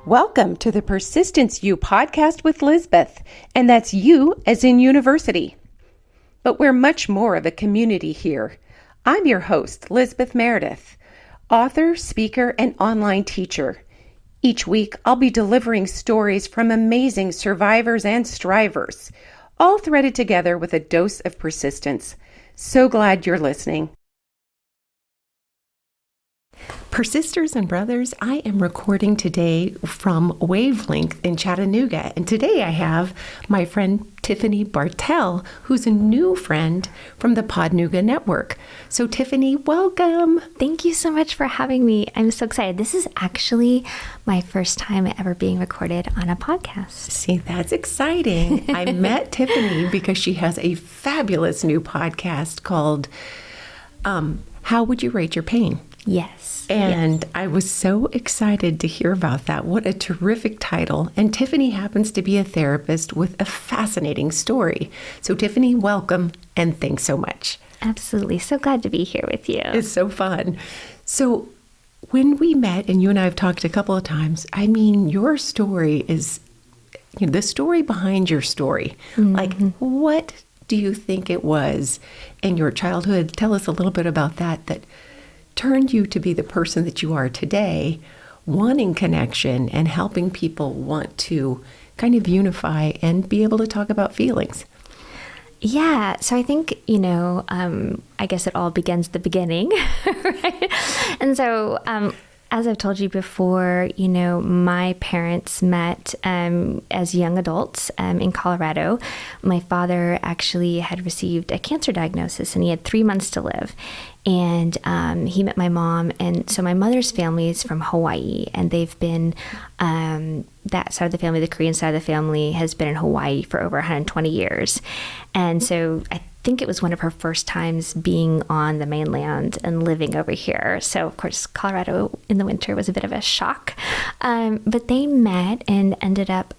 Welcome to the Persistence You podcast with Lizbeth, and that's you as in university. But we're much more of a community here. I'm your host, Lizbeth Meredith, author, speaker, and online teacher. Each week, I'll be delivering stories from amazing survivors and strivers, all threaded together with a dose of persistence. So glad you're listening. Persisters and brothers, I am recording today from Wavelength in Chattanooga, and today I have my friend Tiffany Bartell, who's a new friend from the Podnuga Network. So Tiffany, welcome. Thank you so much for having me. I'm so excited. This is actually my first time ever being recorded on a podcast. See, that's exciting. I met Tiffany because she has a fabulous new podcast called How Would You Rate Your Pain? Yes. And I was so excited to hear about that. What a terrific title. And Tiffany happens to be a therapist with a fascinating story. So Tiffany, welcome and thanks so much. Absolutely. So glad to be here with you. It's so fun. So when we met, and you and I have talked a couple of times, I mean, your story is, the story behind your story. Mm-hmm. Like, what do you think it was in your childhood? Tell us a little bit about that turned you to be the person that you are today, wanting connection and helping people want to kind of unify and be able to talk about feelings. Yeah. So I think, I guess it all begins at the beginning, right? And so, as I've told you before, my parents met as young adults in Colorado. My father actually had received a cancer diagnosis and he had 3 months to live. And he met my mom. And so my mother's family is from Hawaii, and they've been, that side of the family, the Korean side of the family, has been in Hawaii for over 120 years. And so I think it was one of her first times being on the mainland and living over here. So, of course, Colorado in the winter was a bit of a shock. But they met and ended up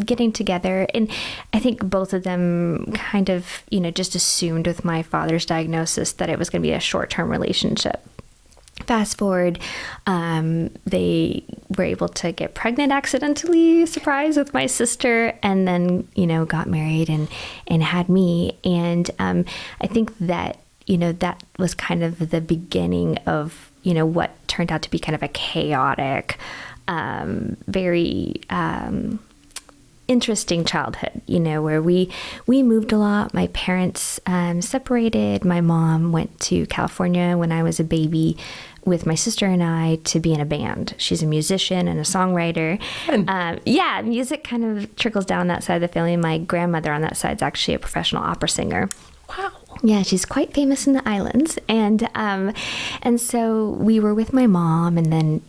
getting together. And I think both of them kind of, just assumed with my father's diagnosis that it was going to be a short-term relationship. Fast forward, they were able to get pregnant accidentally, surprise, with my sister, and then, got married and had me. And I think that, that was kind of the beginning of, what turned out to be kind of a chaotic, very interesting childhood, where we moved a lot. My parents separated. My mom went to California when I was a baby with my sister and I to be in a band. She's a musician and a songwriter. Music kind of trickles down that side of the family. My grandmother on that side is actually a professional opera singer. Wow. Yeah, she's quite famous in the islands. And so we were with my mom and then,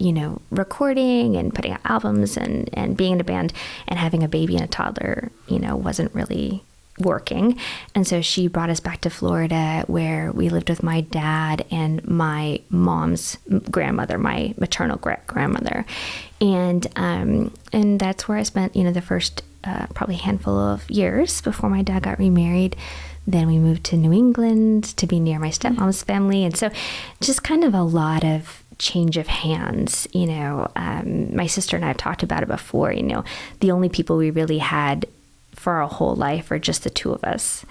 recording and putting out albums and being in a band, and having a baby and a toddler, wasn't really working. And so she brought us back to Florida, where we lived with my dad and my mom's grandmother, my maternal grandmother. And that's where I spent, the first probably handful of years before my dad got remarried. Then we moved to New England to be near my stepmom's family. And so just kind of a lot of change of hands. My sister and I have talked about it before. The only people we really had for our whole life are just the two of us.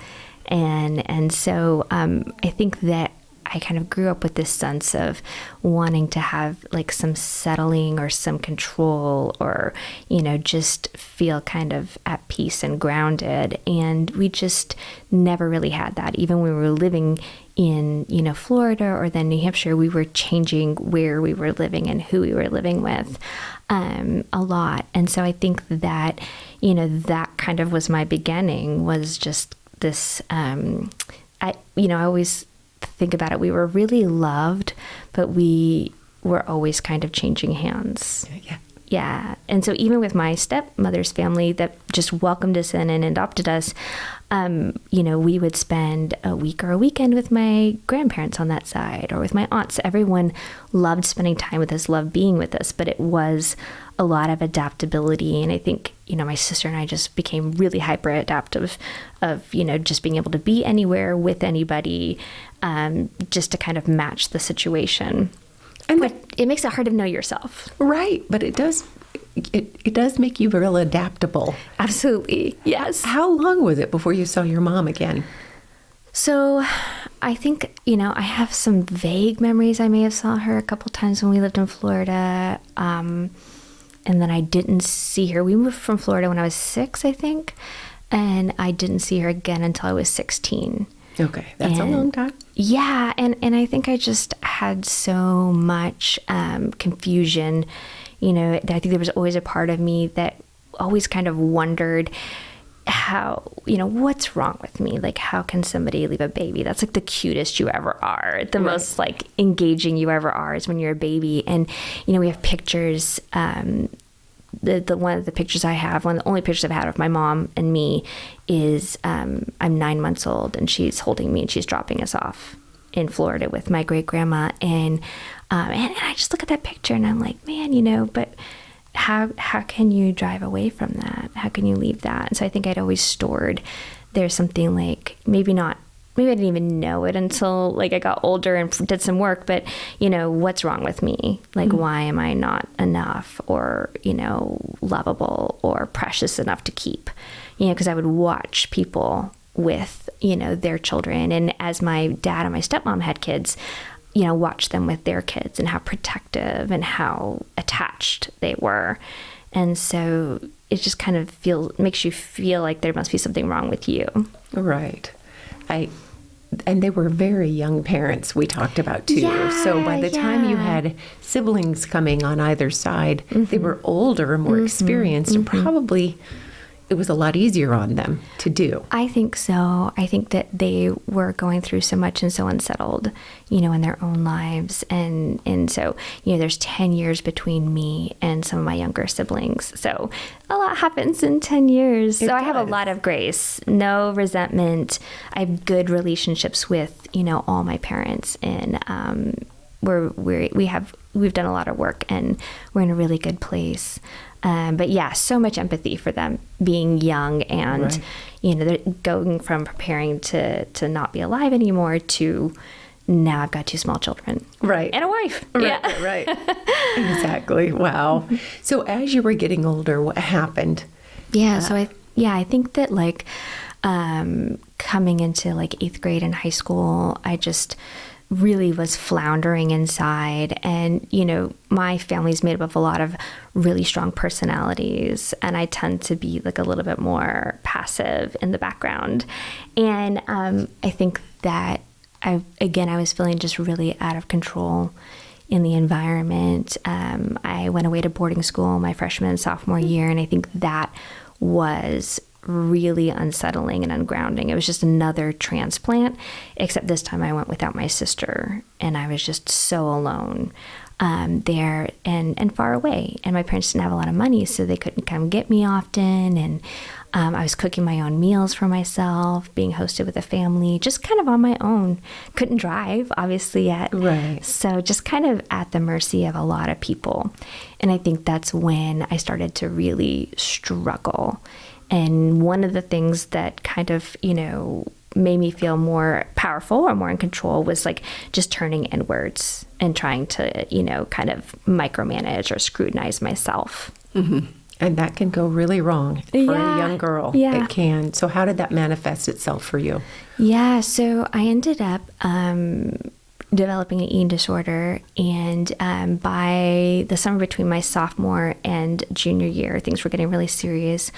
And so I think that I kind of grew up with this sense of wanting to have like some settling or some control, or, just feel kind of at peace and grounded. And we just never really had that. Even when we were living in, Florida or then New Hampshire, we were changing where we were living and who we were living with a lot. And so I think that, that kind of was my beginning, was just this, I always think about it. We were really loved, but we were always kind of changing hands. Yeah. And so even with my stepmother's family that just welcomed us in and adopted us, we would spend a week or a weekend with my grandparents on that side, or with my aunts. Everyone loved spending time with us, loved being with us, but it was a lot of adaptability. And I think, my sister and I just became really hyper adaptive of, just being able to be anywhere with anybody, just to kind of match the situation. And it makes it hard to know yourself. Right. But it does it does make you real adaptable. Absolutely. Yes. How long was it before you saw your mom again? So I think, I have some vague memories. I may have saw her a couple times when we lived in Florida. And then I didn't see her. We moved from Florida when I was 6, I think. And I didn't see her again until I was 16. Okay. That's a long time. Yeah. And I think I just had so much confusion. I think there was always a part of me that always kind of wondered how, what's wrong with me? Like, how can somebody leave a baby? That's like the cutest you ever are. The most like engaging you ever are is when you're a baby. And, we have pictures, the one of the pictures I have, one of the only pictures I've had of my mom and me is, I'm 9 months old and she's holding me and she's dropping us off in Florida with my great grandma. And I just look at that picture and I'm like, man, but how can you drive away from that? How can you leave that? And so I think I'd always stored, there's something like, maybe I didn't even know it until like I got older and did some work, but what's wrong with me? Like, why am I not enough or, lovable or precious enough to keep? Because I would watch people with, their children. And as my dad and my stepmom had kids, watch them with their kids and how protective and how attached they were. And so it just kind of makes you feel like there must be something wrong with you. Right. And they were very young parents we talked about too. Yeah, so by the time you had siblings coming on either side, they were older and more experienced and probably it was a lot easier on them to do. I think so. I think that they were going through so much and so unsettled, in their own lives. And so, there's 10 years between me and some of my younger siblings. So a lot happens in 10 years. I have a lot of grace, no resentment. I have good relationships with, all my parents. And we've done a lot of work and we're in a really good place. But yeah, so much empathy for them being young and, they're going from preparing to not be alive anymore to now I've got 2 small children. Right. And a wife. Right, Yeah. right. Exactly. Wow. So as you were getting older, what happened? Yeah. So I think that like, coming into like 8th grade in high school, I just really was floundering inside. And, my family's made up of a lot of really strong personalities. And I tend to be like a little bit more passive in the background. And I think that I was feeling just really out of control in the environment. I went away to boarding school my freshman and sophomore year. And I think that was really unsettling and ungrounding. It was just another transplant, except this time I went without my sister and I was just so alone there and far away. And my parents didn't have a lot of money, so they couldn't come get me often. And I was cooking my own meals for myself, being hosted with a family, just kind of on my own. Couldn't drive, obviously, yet. Right. So just kind of at the mercy of a lot of people. And I think that's when I started to really struggle. And one of the things that kind of, made me feel more powerful or more in control was like just turning inwards and trying to, kind of micromanage or scrutinize myself. Mm-hmm. And that can go really wrong for a young girl. Yeah. It can. So how did that manifest itself for you? Yeah. So I ended up developing an eating disorder. And by the summer between my sophomore and junior year, things were getting really serious.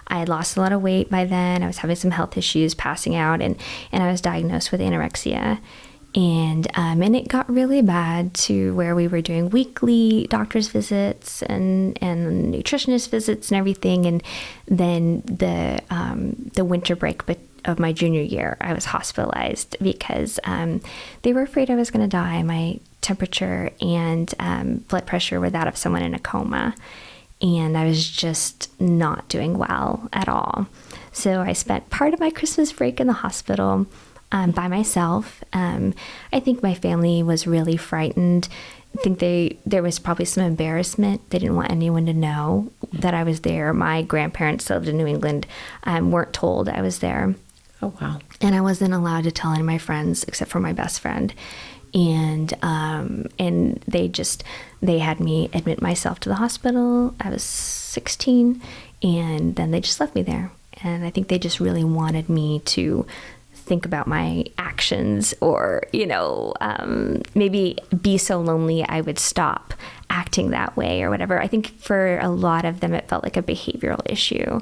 I had lost a lot of weight by then. I was having some health issues, passing out, and I was diagnosed with anorexia. And it got really bad to where we were doing weekly doctor's visits and nutritionist visits and everything. And then the winter break of my junior year, I was hospitalized because they were afraid I was going to die. My temperature and blood pressure were that of someone in a coma. And I was just not doing well at all. So I spent part of my Christmas break in the hospital by myself. I think my family was really frightened. I think there was probably some embarrassment. They didn't want anyone to know that I was there. My grandparents lived in New England, weren't told I was there. Oh, wow. And I wasn't allowed to tell any of my friends except for my best friend. and they had me admit myself to the hospital. I was 16, and then they just left me there. And I think they just really wanted me to think about my actions, or, maybe be so lonely I would stop acting that way or whatever. I think for a lot of them, it felt like a behavioral issue.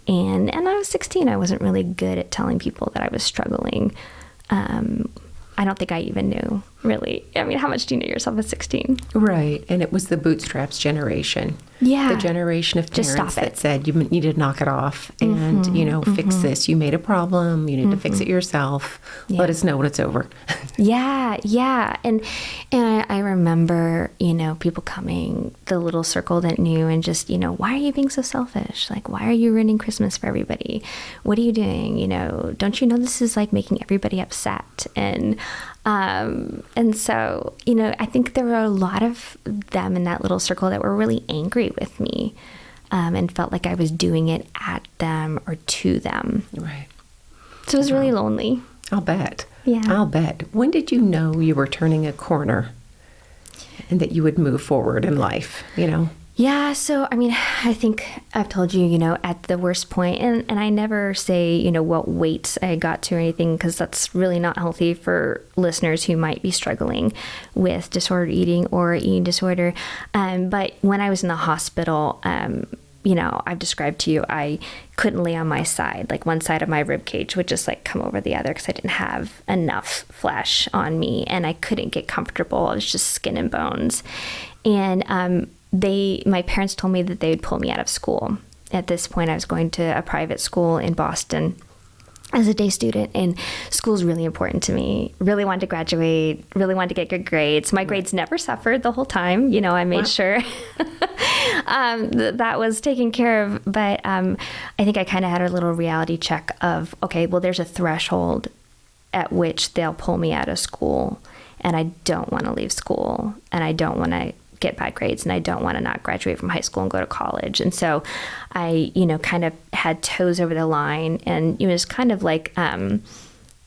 And I was 16. I wasn't really good at telling people that I was struggling. I don't think I even knew, really. I mean, how much do you know yourself at 16? Right. And it was the bootstraps generation. Yeah. The generation of Just parents stop it. that said, you need to knock it off and, fix this. You made a problem. You need to fix it yourself. Yeah. Let us know when it's over. Yeah. And I remember, people coming, the little circle that knew, and just, why are you being so selfish? Like, why are you ruining Christmas for everybody? What are you doing? Don't you know this is like making everybody upset? And so, I think there were a lot of them in that little circle that were really angry with me, and felt like I was doing it at them or to them. Right. So it was really lonely. I'll bet. Yeah. I'll bet. When did you know you were turning a corner and that you would move forward in life, Yeah, so, I think I've told you, at the worst point, and I never say, what weights I got to or anything, because that's really not healthy for listeners who might be struggling with disordered eating or eating disorder. But when I was in the hospital, I've described to you, I couldn't lay on my side. Like, one side of my rib cage would just come over the other because I didn't have enough flesh on me, and I couldn't get comfortable. I was just skin and bones. And, my parents told me that they would pull me out of school. At this point, I was going to a private school in Boston as a day student, and school is really important to me. Really wanted to graduate, really wanted to get good grades. My grades never suffered the whole time. I made sure that was taken care of. But I think I kind of had a little reality check of, okay, well, there's a threshold at which they'll pull me out of school, and I don't want to leave school, and I don't want to get bad grades, and I don't want to not graduate from high school and go to college. And so I, kind of had toes over the line, and it was kind of like, I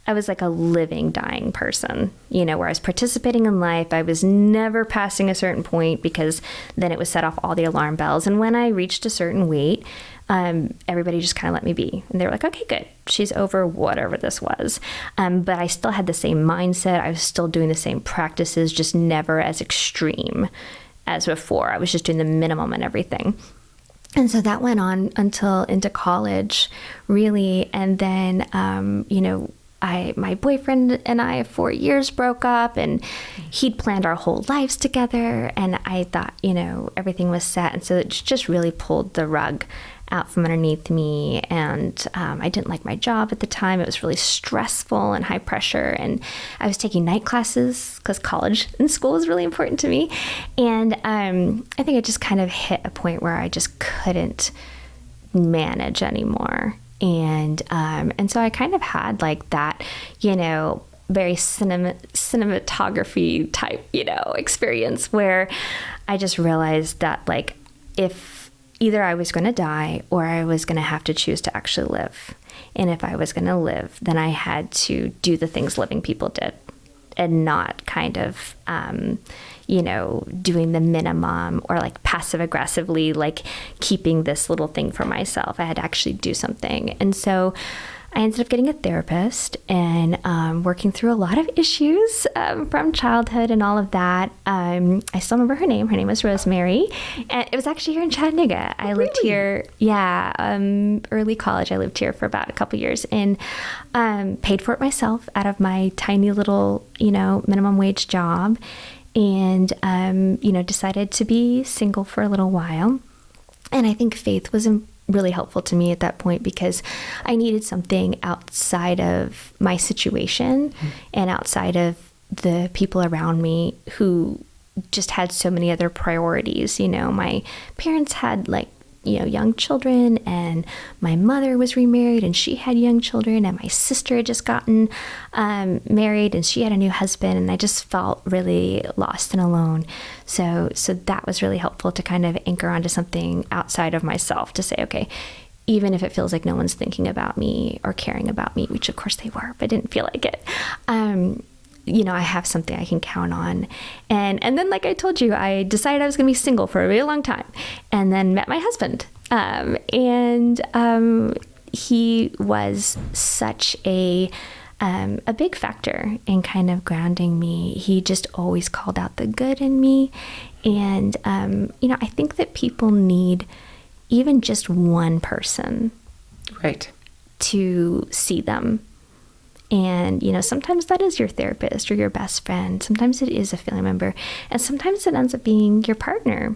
was like a living, dying person, where I was participating in life. I was never passing a certain point, because then it would set off all the alarm bells. And when I reached a certain weight, everybody just kind of let me be. And they were like, okay, good. She's over whatever this was. But I still had the same mindset. I was still doing the same practices, just never as extreme as before. I was just doing the minimum and everything. And so that went on until into college, really. And then, my boyfriend and I, 4 years, broke up, and he'd planned our whole lives together. And I thought, everything was set. And so it just really pulled the rug out from underneath me. And I didn't like my job at the time. It was really stressful and high pressure. And I was taking night classes because college and school was really important to me. And I think I just kind of hit a point where I just couldn't manage anymore. And so I kind of had like that, very cinematography type, experience where I just realized that, like, if either I was going to die or I was going to have to choose to actually live. And if I was going to live, then I had to do the things living people did, and not kind of, doing the minimum or like passive aggressively, like keeping this little thing for myself. I had to actually do something. And so I ended up getting a therapist and working through a lot of issues from childhood and all of that. I still remember her name. Her name was Rosemary. And it was actually here in Chattanooga. I lived here, early college. I lived here for about a couple years, and paid for it myself out of my tiny little, minimum wage job. And, decided to be single for a little while. And I think faith was really helpful to me at that point, because I needed something outside of my situation and outside of the people around me who just had so many other priorities. My parents had young children, and my mother was remarried and she had young children, and my sister had just gotten married and she had a new husband, and I just felt really lost and alone. So that was really helpful to kind of anchor onto something outside of myself, to say, okay, even if it feels like no one's thinking about me or caring about me, which of course they were, but didn't feel like it. I have something I can count on. And then, like I told you, I decided I was going to be single for a really long time, and then met my husband. He was such a big factor in kind of grounding me. He just always called out the good in me. And, I think that people need even just one person, right, to see them. And, sometimes that is your therapist or your best friend. Sometimes it is a family member. And sometimes it ends up being your partner.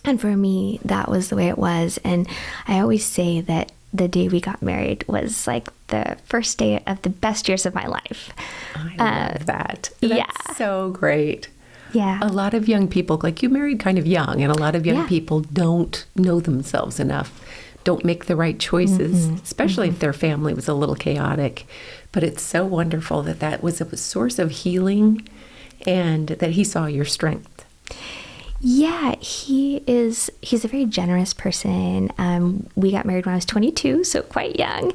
And for me, that was the way it was. And I always say that the day we got married was like the first day of the best years of my life. I love that. That's so great. Yeah. A lot of young people, like you married kind of young, and a lot of young people don't know themselves enough, don't make the right choices, especially if their family was a little chaotic. But it's so wonderful that was a source of healing and that he saw your strength. Yeah, he's a very generous person. We got married when I was 22, so quite young.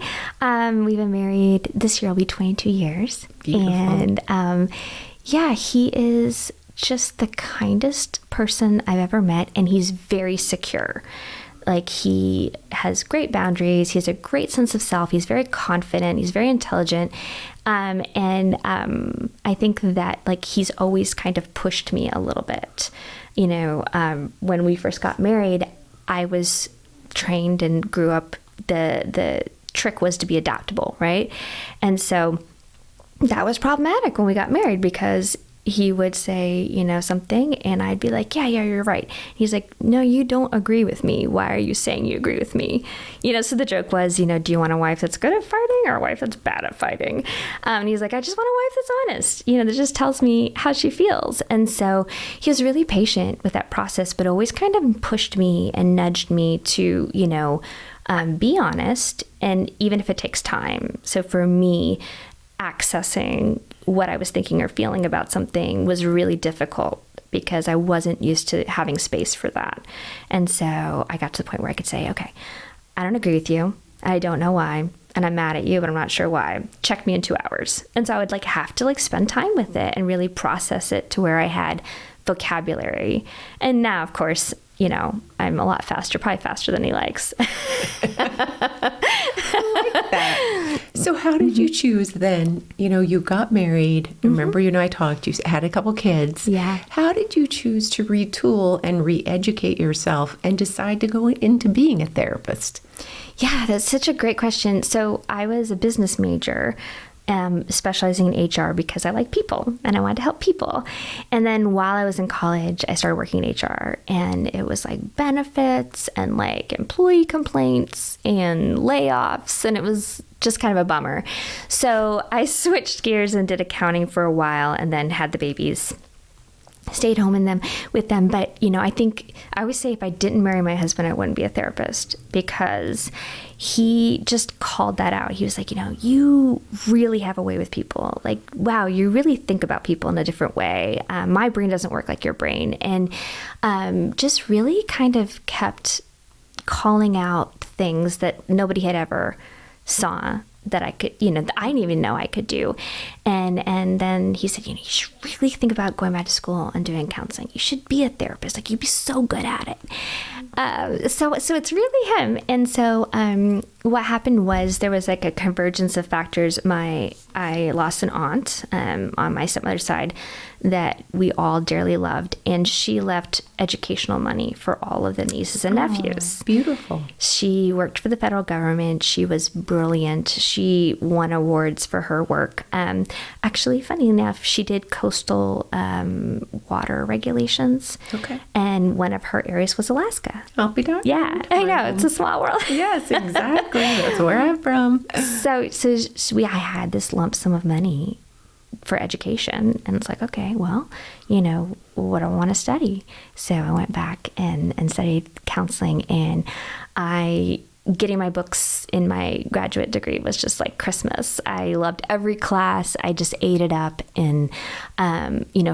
We've been married, this year will be 22 years. Beautiful. And he is just the kindest person I've ever met, and he's very secure. Like, he has great boundaries. He has a great sense of self. He's very confident. He's very intelligent. I think that, like, he's always kind of pushed me a little bit. When we first got married, I was trained and grew up, the trick was to be adaptable, right? And so that was problematic when we got married, because he would say, something, and I'd be like, yeah, you're right. He's like, no, you don't agree with me. Why are you saying you agree with me? So the joke was, do you want a wife that's good at fighting or a wife that's bad at fighting? And he's like, I just want a wife that's honest, that just tells me how she feels. And so he was really patient with that process, but always kind of pushed me and nudged me to, be honest, and even if it takes time. So for me, accessing what I was thinking or feeling about something was really difficult, because I wasn't used to having space for that. And so I got to the point where I could say, okay, I don't agree with you. I don't know why. And I'm mad at you, but I'm not sure why. Check me in 2 hours. And so I would have to spend time with it and really process it to where I had vocabulary. And now, of course, I'm a lot faster, probably faster than he likes. I like that. So how did you choose then? You got married. Remember, I talked, you had a couple kids. Yeah. How did you choose to retool and re-educate yourself and decide to go into being a therapist? Yeah, that's such a great question. So I was a business major, specializing in HR because I like people and I wanted to help people. And then while I was in college, I started working in HR, and it was like benefits and like employee complaints and layoffs, and it was just kind of a bummer. So I switched gears and did accounting for a while, and then had the babies. Stayed home with them. But, I think I always say if I didn't marry my husband, I wouldn't be a therapist, because he just called that out. He was like, you really have a way with people. Like, wow, you really think about people in a different way. My brain doesn't work like your brain. And just really kind of kept calling out things that nobody had ever saw that I could, that I didn't even know I could do. And then he said, you should really think about going back to school and doing counseling. You should be a therapist. Like, you'd be so good at it. So it's really him. And so what happened was there was like a convergence of factors. I lost an aunt on my stepmother's side that we all dearly loved, and she left educational money for all of the nieces and nephews. Beautiful. She worked for the federal government. She was brilliant. She won awards for her work. Actually, funny enough, she did coastal water regulations. Okay. And one of her areas was Alaska. I'll be darned. Yeah, I know. It's a small world. Yes, exactly. That's where I'm from. So I had this lump sum of money for education, and it's like, okay, well, what do I want to study? So I went back and studied counseling, and getting my books in my graduate degree was just like Christmas. I loved every class. I just ate it up. And,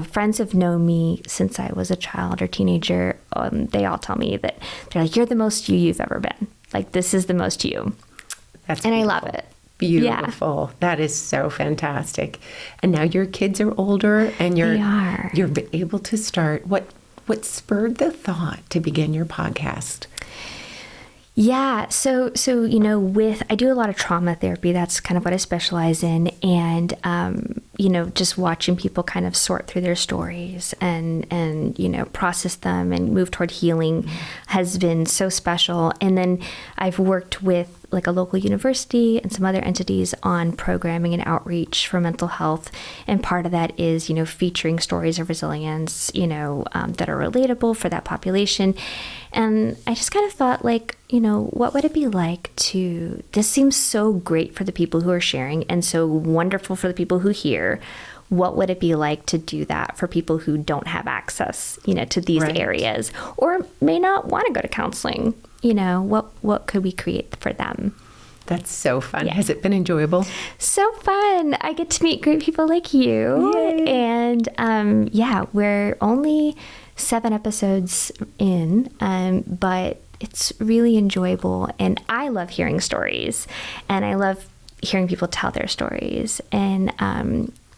friends have known me since I was a child or teenager. They all tell me that they're like, you're the most you've ever been. Like, this is the most you. That's and beautiful. I love it. Beautiful. That is so fantastic. And now your kids are older and you're able to start. What spurred the thought to begin your podcast? Yeah. So, I do a lot of trauma therapy. That's kind of what I specialize in. And, just watching people kind of sort through their stories and process them and move toward healing has been so special. And then I've worked with like a local university and some other entities on programming and outreach for mental health. And part of that is, featuring stories of resilience, that are relatable for that population. And I just kind of thought what would it be like this seems so great for the people who are sharing and so wonderful for the people who hear. What would it be like to do that for people who don't have access, to these areas or may not want to go to counseling? What could we create for them? That's so fun. Yeah. Has it been enjoyable? So fun. I get to meet great people like you. Yay. And we're only 7 episodes in, but it's really enjoyable. And I love hearing stories and I love hearing people tell their stories. And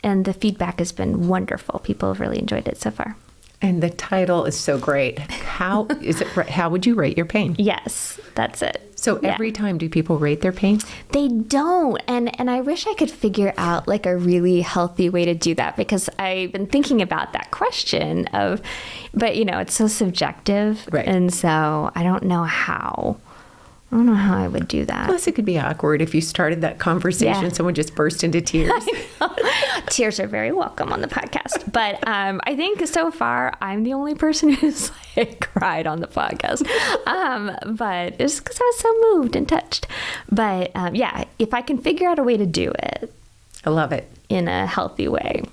the feedback has been wonderful. People have really enjoyed it so far. And the title is so great. How would you rate your pain? Yes, that's it. So every time, do people rate their pain? They don't. And I wish I could figure out like a really healthy way to do that, because I've been thinking about that question but it's so subjective. Right. And so I don't know how I would do that. Plus, it could be awkward if you started that conversation, someone just burst into tears. Tears are very welcome on the podcast. But I think so far, I'm the only person who's cried on the podcast. But it's because I was so moved and touched. But if I can figure out a way to do it. I love it. In a healthy way.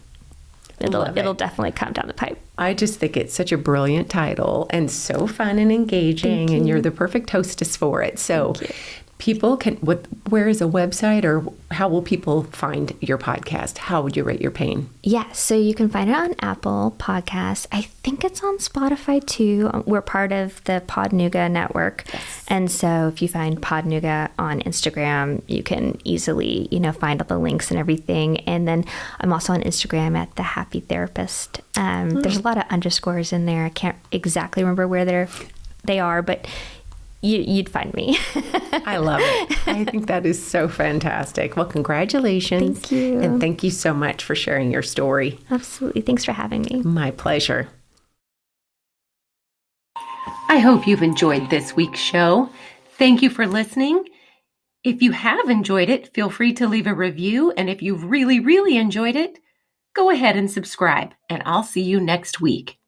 It'll definitely come down the pipe. I just think it's such a brilliant title and so fun and engaging, and you're the perfect hostess for it. So people where is a website, or how will people find your podcast? How would you rate your pain? Yeah, so you can find it on Apple Podcasts. I think it's on Spotify too. We're part of the Podnuga network. Yes. And so if you find Podnuga on Instagram, you can easily, find all the links and everything. And then I'm also on Instagram at The Happy Therapist. There's a lot of underscores in there. I can't exactly remember where they are, but you'd find me. I love it. I think that is so fantastic. Well, congratulations. Thank you. And thank you so much for sharing your story. Absolutely. Thanks for having me. My pleasure. I hope you've enjoyed this week's show. Thank you for listening. If you have enjoyed it, feel free to leave a review. And if you've really, really enjoyed it, go ahead and subscribe. And I'll see you next week.